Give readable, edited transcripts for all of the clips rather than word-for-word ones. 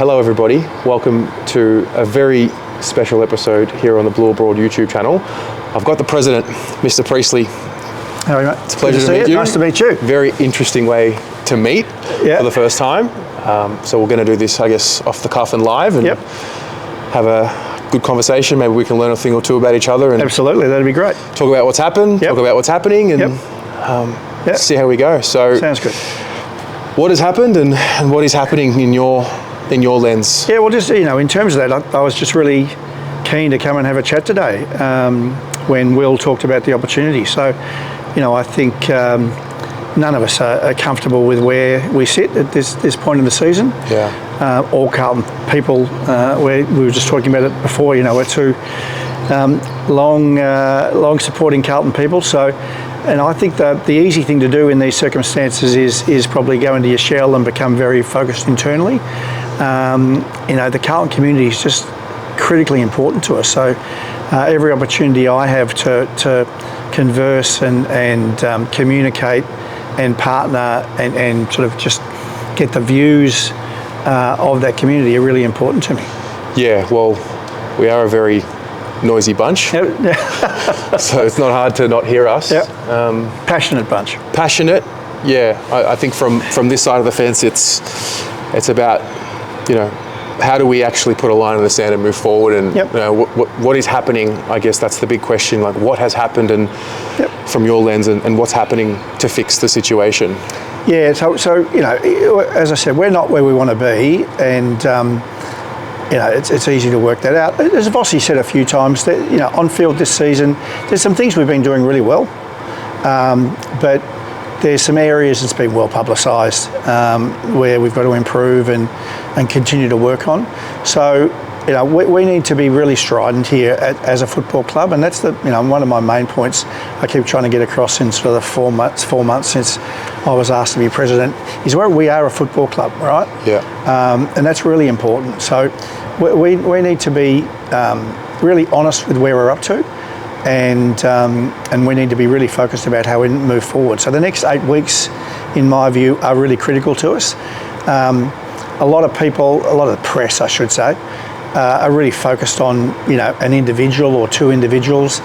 Hello everybody, welcome to a very special episode here on the Blue Abroad YouTube channel. I've got the president, Mr. Priestley. How are you, mate? It's a pleasure to meet you. Nice to meet you. Very interesting way to meet for the first time. So we're going to do this, I guess, off the cuff and live and have a good conversation. Maybe we can learn a thing or two about each other. And absolutely, that'd be great. Talk about what's happened, talk about what's happening, and see how we go. So, sounds good. What has happened and what is happening in your lens? Yeah, well, just, in terms of that, I was just really keen to come and have a chat today when Will talked about the opportunity. So, I think none of us are comfortable with where we sit at this point in the season. Yeah. All Carlton people, we were just talking about it before, we're two long supporting Carlton people. So, and I think that the easy thing to do in these circumstances is probably go into your shell and become very focused internally. The Carlton community is just critically important to us. So every opportunity I have to converse and communicate and partner and sort of just get the views of that community are really important to me. Yeah, well, we are a very noisy bunch, so it's not hard to not hear us. Passionate bunch. Passionate, yeah. I think from this side of the fence, it's about how do we actually put a line in the sand and move forward, and what is happening. I guess that's the big question. Like, what has happened, and from your lens, and what's happening to fix the situation. Yeah. So as I said, we're not where we want to be, and. It's easy to work that out. As Vossi said a few times, that on field this season, there's some things we've been doing really well, but there's some areas that's been well publicised where we've got to improve and continue to work on. So we need to be really strident here as a football club, and that's one of my main points I keep trying to get across in sort of the four months since I was asked to be president, is where we are a football club, right? Yeah. And that's really important. So we need to be really honest with where we're up to, and we need to be really focused about how we move forward. So the next 8 weeks, in my view, are really critical to us. A lot of people, a lot of the press, I should say, are really focused on an individual or two individuals.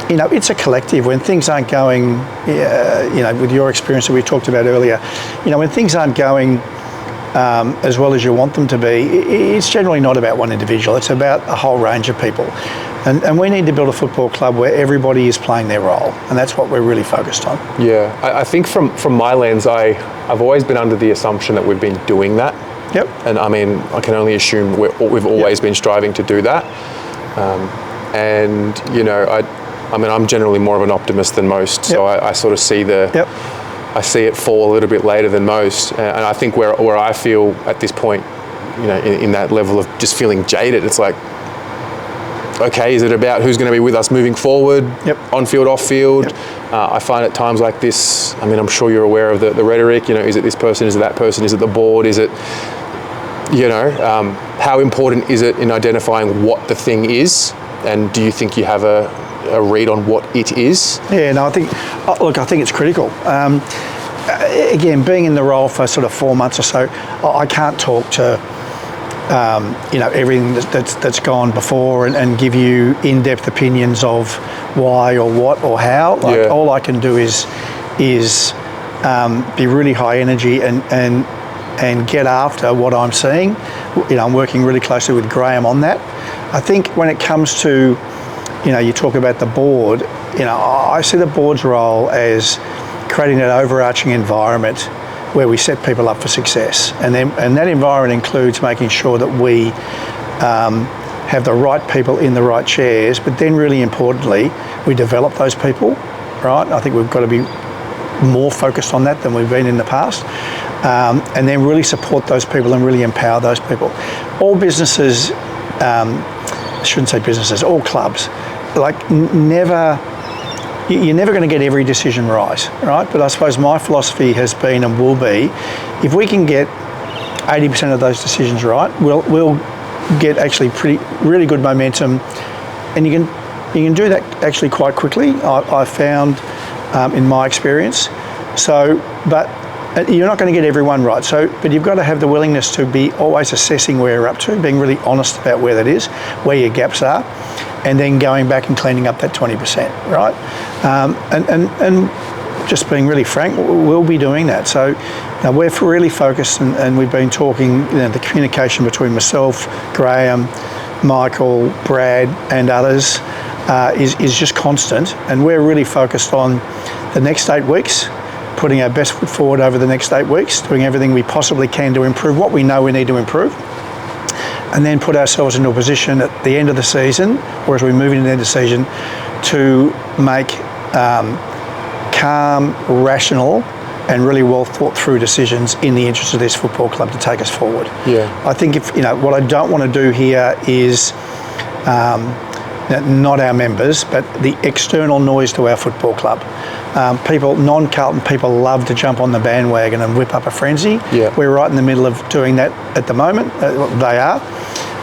It's a collective. When things aren't going, with your experience that we talked about earlier, when things aren't going as well as you want them to be, it's generally not about one individual. It's about a whole range of people. And we need to build a football club where everybody is playing their role, and that's what we're really focused on. Yeah, I think from my lens, I've always been under the assumption that we've been doing that. Yep. And I mean, I can only assume we've always been striving to do that. I'm generally more of an optimist than most, so I sort of see I see it fall a little bit later than most. And I think where I feel at this point, in that level of just feeling jaded, it's like, okay, is it about who's going to be with us moving forward, on field, off field? I find at times like this, I mean, I'm sure you're aware of the rhetoric, is it this person, is it that person, is it the board, is it, how important is it in identifying what the thing is? And do you think you have a read on what it is? Yeah, no, I think it's critical. Again, being in the role for sort of 4 months or so, I can't talk to everything that's gone before and give you in-depth opinions of why or what or how. All I can do is be really high energy and get after what I'm seeing. I'm working really closely with Graham on that. I think when it comes to, you talk about the board, I see the board's role as creating that overarching environment where we set people up for success. And that environment includes making sure that we have the right people in the right chairs, but then really importantly, we develop those people, right? I think we've got to be more focused on that than we've been in the past. And then really support those people and really empower those people. All businesses, I shouldn't say businesses, all clubs, you're never going to get every decision right? But I suppose my philosophy has been and will be, if we can get 80% of those decisions right, we'll get actually really good momentum, and you can do that actually quite quickly. I found in my experience. So, but you're not going to get everyone right. So, but you've got to have the willingness to be always assessing where you're up to, being really honest about where that is, where your gaps are, and then going back and cleaning up that 20%, right? And just being really frank, we'll be doing that. So we're really focused, and we've been talking, the communication between myself, Graham, Michael, Brad, and others is just constant, and we're really focused on the next 8 weeks, putting our best foot forward over the next 8 weeks, doing everything we possibly can to improve what we know we need to improve, and then put ourselves into a position at the end of the season, or as we move into the end of the season, to make calm, rational, and really well thought through decisions in the interest of this football club to take us forward. Yeah. I think what I don't want to do here is not our members, but the external noise to our football club. People, non-Carlton people, love to jump on the bandwagon and whip up a frenzy. Yeah. We're right in the middle of doing that at the moment. They are.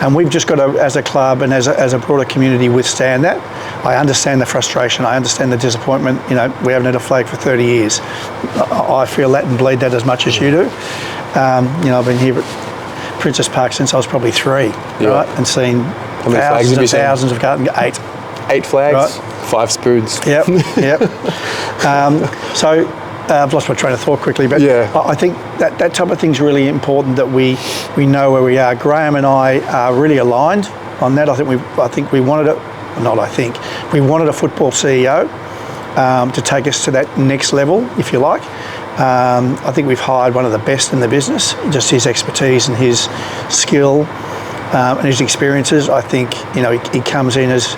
And we've just got to, as a club and as a broader community, withstand that. I understand the frustration. I understand the disappointment. We haven't had a flag for 30 years. I feel that and bleed that as much as you do. I've been here at Princess Park since I was probably 3, right? And seen thousands of Carlton. 8. 8 flags, right? 5 spoons. Yep. So I've lost my train of thought quickly, but I think that type of thing's really important, that we know where we are. Graham and I are really aligned on that. We wanted a football CEO to take us to that next level, if you like. I think we've hired one of the best in the business. Just his expertise and his skill and his experiences. I think he comes in as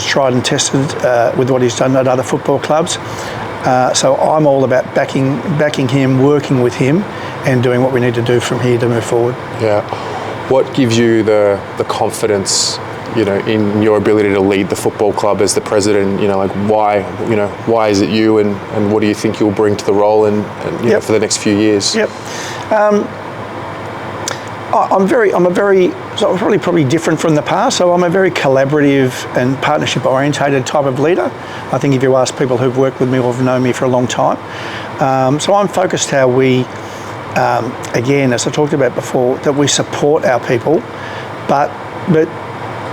tried and tested with what he's done at other football clubs. So I'm all about backing him, working with him, and doing what we need to do from here to move forward. Yeah. What gives you the confidence, in your ability to lead the football club as the president? Why is it you, and what do you think you'll bring to the role and for the next few years? Yep. I'm probably different from the past. So I'm a very collaborative and partnership orientated type of leader. I think if you ask people who've worked with me or have known me for a long time. So I'm focused how we, again, as I talked about before, that we support our people, but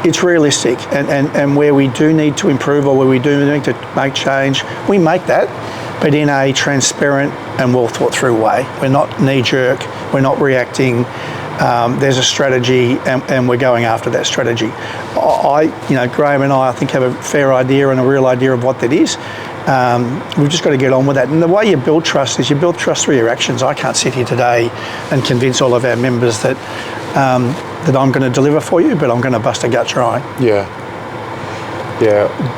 it's realistic, and where we do need to improve or where we do need to make change, we make that, but in a transparent and well thought through way. We're not knee jerk, we're not reacting. There's a strategy, and we're going after that strategy. Graham and I think, have a fair idea and a real idea of what that is. We've just got to get on with that. And the way you build trust is you build trust through your actions. I can't sit here today and convince all of our members that I'm going to deliver for you, but I'm going to bust a gut trying. Yeah.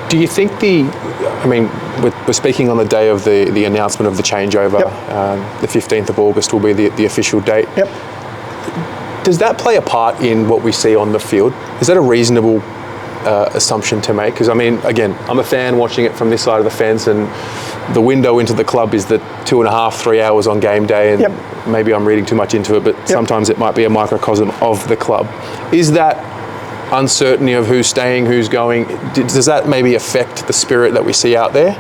Do you think we're speaking on the day of the announcement of the changeover. Yep. The 15th of August will be the official date. Yep. Does that play a part in what we see on the field? Is that a reasonable assumption to make? Because, again, I'm a fan watching it from this side of the fence, and the window into the club is the 2.5, 3 hours on game day, and maybe I'm reading too much into it, but sometimes it might be a microcosm of the club. Is that uncertainty of who's staying, who's going, does that maybe affect the spirit that we see out there?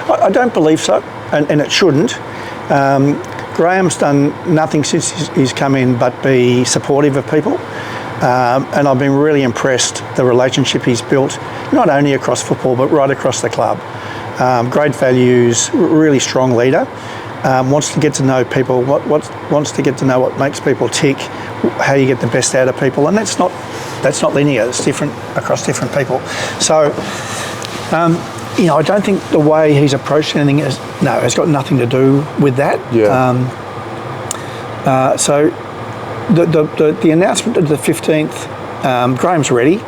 I don't believe so, and it shouldn't. Graham's done nothing since he's come in but be supportive of people, and I've been really impressed the relationship he's built, not only across football but right across the club. Great values, really strong leader, wants to get to know people, wants to get to know what makes people tick, how you get the best out of people, and that's not linear. It's different across different people. So I don't think the way he's approached anything has got nothing to do with that. Yeah. So the announcement of the 15th, Graham's ready,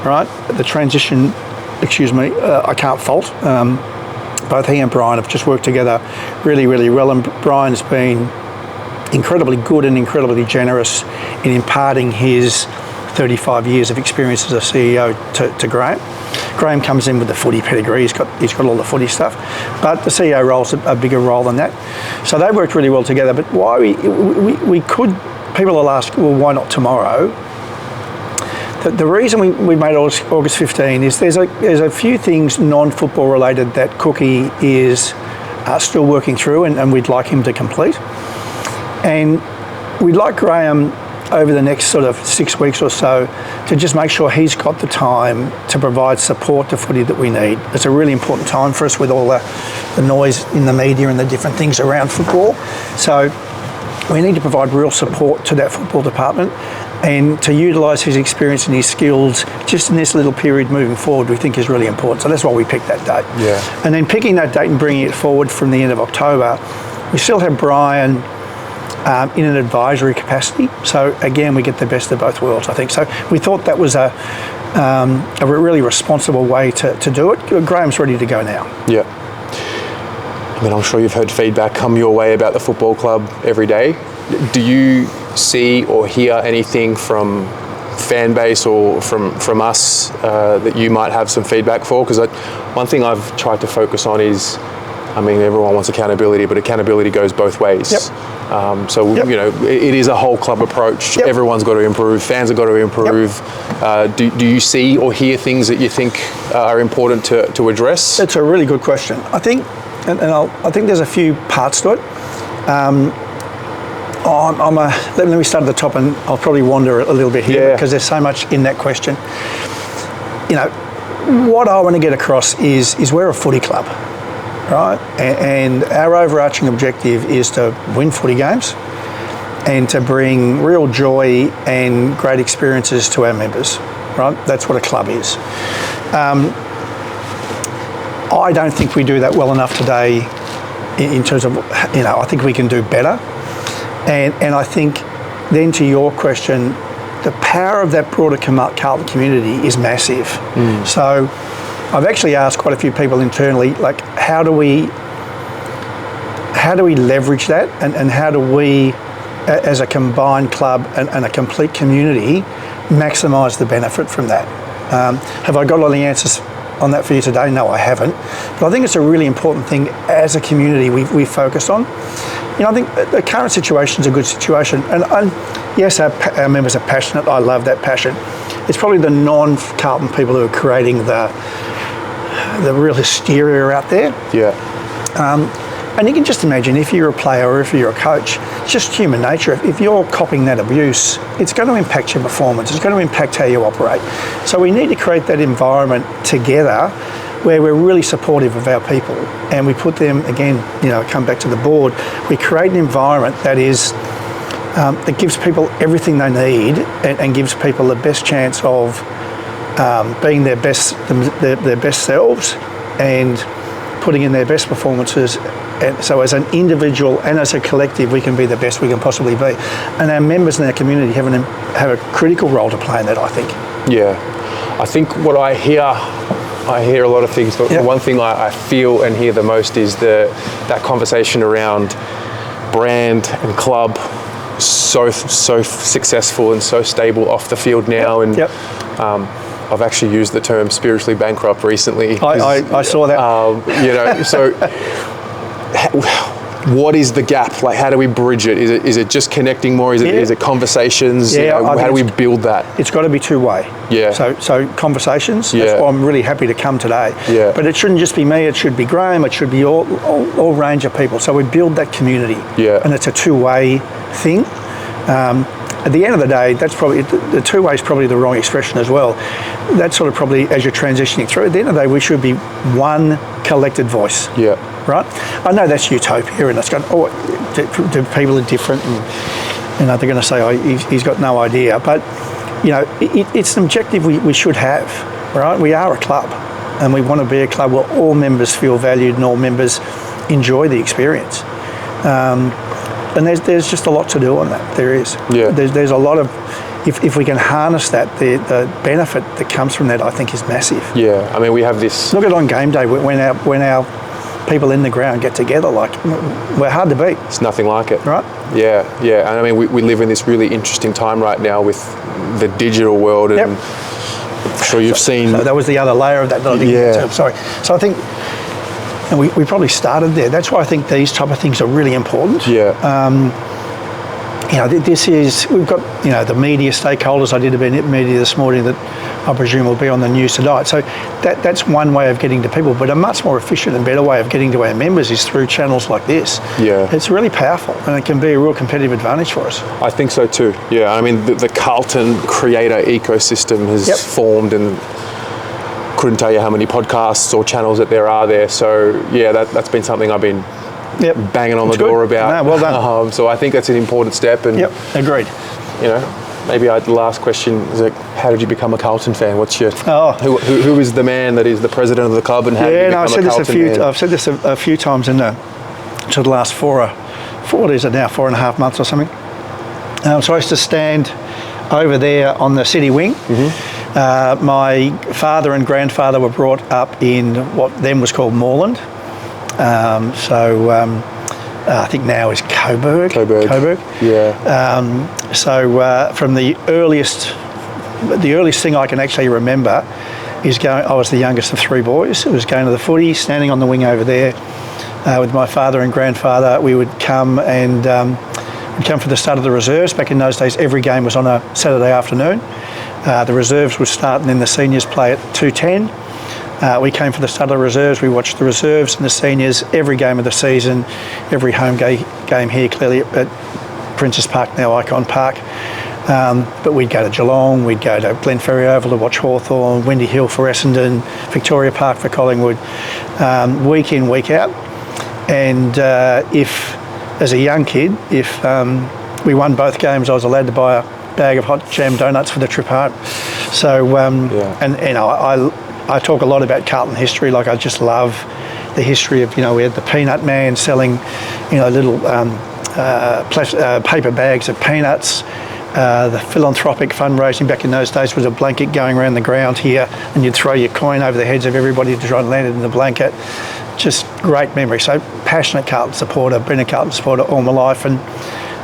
right? The transition, I can't fault. Both he and Brian have just worked together really, really well, and Brian's been incredibly good and incredibly generous in imparting his 35 years of experience as a CEO to Graham. Graham comes in with the footy pedigree. He's got all the footy stuff, but the CEO role's a bigger role than that. So they worked really well together. But why we could, people will ask, well, why not tomorrow? The reason we made August 15 is there's a few things non-football related that Cookie is still working through, and we'd like him to complete. And we'd like Graham over the next sort of 6 weeks or so to just make sure he's got the time to provide support to footy that we need. It's a really important time for us with all the noise in the media and the different things around football. So we need to provide real support to that football department, and to utilise his experience and his skills just in this little period moving forward, we think is really important. So that's why we picked that date. Yeah. And then picking that date and bringing it forward from the end of October, we still have Brian in an advisory capacity. So again, we get the best of both worlds, I think. So we thought that was a really responsible way to do it. Graham's ready to go now. Yeah. I mean, I'm sure you've heard feedback come your way about the football club every day. Do you see or hear anything from fan base or from us that you might have some feedback for? Because one thing I've tried to focus on is, I mean, everyone wants accountability, but accountability goes both ways. Yep. You know, it is a whole club approach. Yep. Everyone's got to improve. Fans have got to improve. Yep. Do you see or hear things that you think are important to address? That's a really good question. I think, I think there's a few parts to it. Let me start at the top, and I'll probably wander a little bit here because there's so much in that question. You know, what I want to get across is we're a footy club, right? And our overarching objective is to win footy games and to bring real joy and great experiences to our members, right? That's what a club is. I don't think we do that well enough today in terms of, you know, I think we can do better. And I think then to your question, the power of that broader Carlton community is massive. So I've actually asked quite a few people internally, like, how do we leverage that, and how do we, as a combined club and a complete community, maximise the benefit from that? Have I got all the answers on that for you today? No, I haven't. But I think it's a really important thing as a community we focus on. You know, I think the current situation is a good situation. And yes, our members are passionate. I love that passion. It's probably the non-Carlton people who are creating the real hysteria out there. Yeah. And you can just imagine, if you're a player or if you're a coach, it's just human nature. If you're copying that abuse, it's going to impact your performance. It's going to impact how you operate. So we need to create that environment together where we're really supportive of our people, and we put them, again, you know, come back to the board, we create an environment that is that gives people everything they need and gives people the best chance of being their best selves and putting in their best performances. And so as an individual and as a collective, we can be the best we can possibly be. And our members in our community have a critical role to play in that, I think. Yeah. I think what I hear a lot of things, but the one thing I feel and hear the most is that conversation around brand and club, so successful and so stable off the field now. And I've actually used the term spiritually bankrupt recently. I saw that. You know, so what is the gap? Like, how do we bridge it? Is it just connecting more? Is it conversations? Yeah, you know, how do we build that? It's got to be two-way. Yeah. So conversations. Yeah. That's why I'm really happy to come today. Yeah. But it shouldn't just be me. It should be Graham. It should be all range of people. So we build that community. Yeah. And it's a two-way thing. At the end of the day, that's probably the two-way is probably the wrong expression as well. That's sort of probably as you're transitioning through. At the end of the day, we should be one collected voice. Yeah. Right? I know that's utopia, and it's going, do people are different, and you know, they're going to say, oh, he's got no idea. But you know, it's an objective we should have. Right? We are a club, and we want to be a club where all members feel valued and all members enjoy the experience. And there's just a lot to do on that. There is. Yeah. There's a lot of, if we can harness that, the benefit that comes from that, I think, is massive. Yeah. I mean, we have this. Look at on game day when our people in the ground get together. Like, we're hard to beat. It's nothing like it. Right. Yeah. Yeah. And I mean, we live in this really interesting time right now with the digital world, and I'm sure you've seen. So that was the other layer of that. That I didn't get to. Sorry. So I think. And we probably started there. That's why I think these type of things are really important. Yeah. we've got, the media stakeholders. I did a bit of media this morning that I presume will be on the news tonight. So that's one way of getting to people, but a much more efficient and better way of getting to our members is through channels like this. Yeah. It's really powerful and it can be a real competitive advantage for us. I think so too. Yeah, I mean, the Carlton creator ecosystem has formed, and couldn't tell you how many podcasts or channels that there are there. So yeah, that's been something I've been banging on the door about. No, well done. So I think that's an important step. And agreed. Maybe the last question is like, how did you become a Carlton fan? What's your who is the man that is the president of the club, and how did you become a Carlton fan? I've said this a few times in the last 4.5 months or something. So I used to stand over there on the city wing. Mm-hmm. My father and grandfather were brought up in what then was called Moreland. I think now is Coburg. Yeah. From the earliest thing I can actually remember is I was the youngest of three boys. It was going to the footy, standing on the wing over there with my father and grandfather. We would come and we'd come for the start of the reserves. Back in those days, every game was on a Saturday afternoon. The reserves would start and then the seniors play at 2:10. We came for the start of the reserves. We watched the reserves and the seniors every game of the season, every home game here, clearly at Princess Park, now Icon Park. But we'd go to Geelong, we'd go to Glenferrie Oval to watch Hawthorn, Windy Hill for Essendon, Victoria Park for Collingwood, week in, week out. And as a young kid, if we won both games, I was allowed to buy a bag of hot jam donuts for the trip home. So, I talk a lot about Carlton history. Like, I just love the history of, we had the peanut man selling, little paper bags of peanuts. The philanthropic fundraising back in those days was a blanket going around the ground here, and you'd throw your coin over the heads of everybody to try and land it in the blanket. Just great memory. So passionate Carlton supporter, been a Carlton supporter all my life, and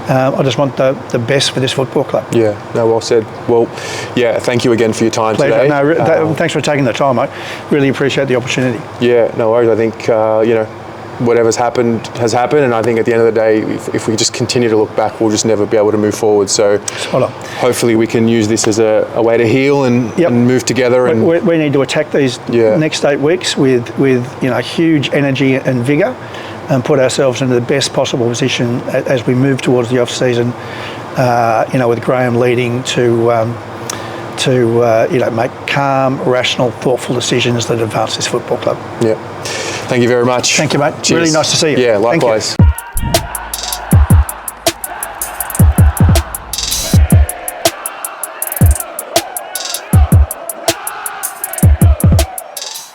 I just want the best for this football club. Yeah, no, well said. Well, yeah, thank you again for your time today. No, thanks for taking the time, mate. Really appreciate the opportunity. Yeah, no worries. I think, whatever's happened has happened, and I think at the end of the day, if we just continue to look back, we'll just never be able to move forward. So hopefully we can use this as a way to heal and move together. And we need to attack these next 8 weeks with huge energy and vigour, and put ourselves into the best possible position as we move towards the off-season, with Graham leading to make calm, rational, thoughtful decisions that advance this football club. Yeah. Thank you very much. Thank you, mate. Cheers. Really nice to see you. Yeah, likewise.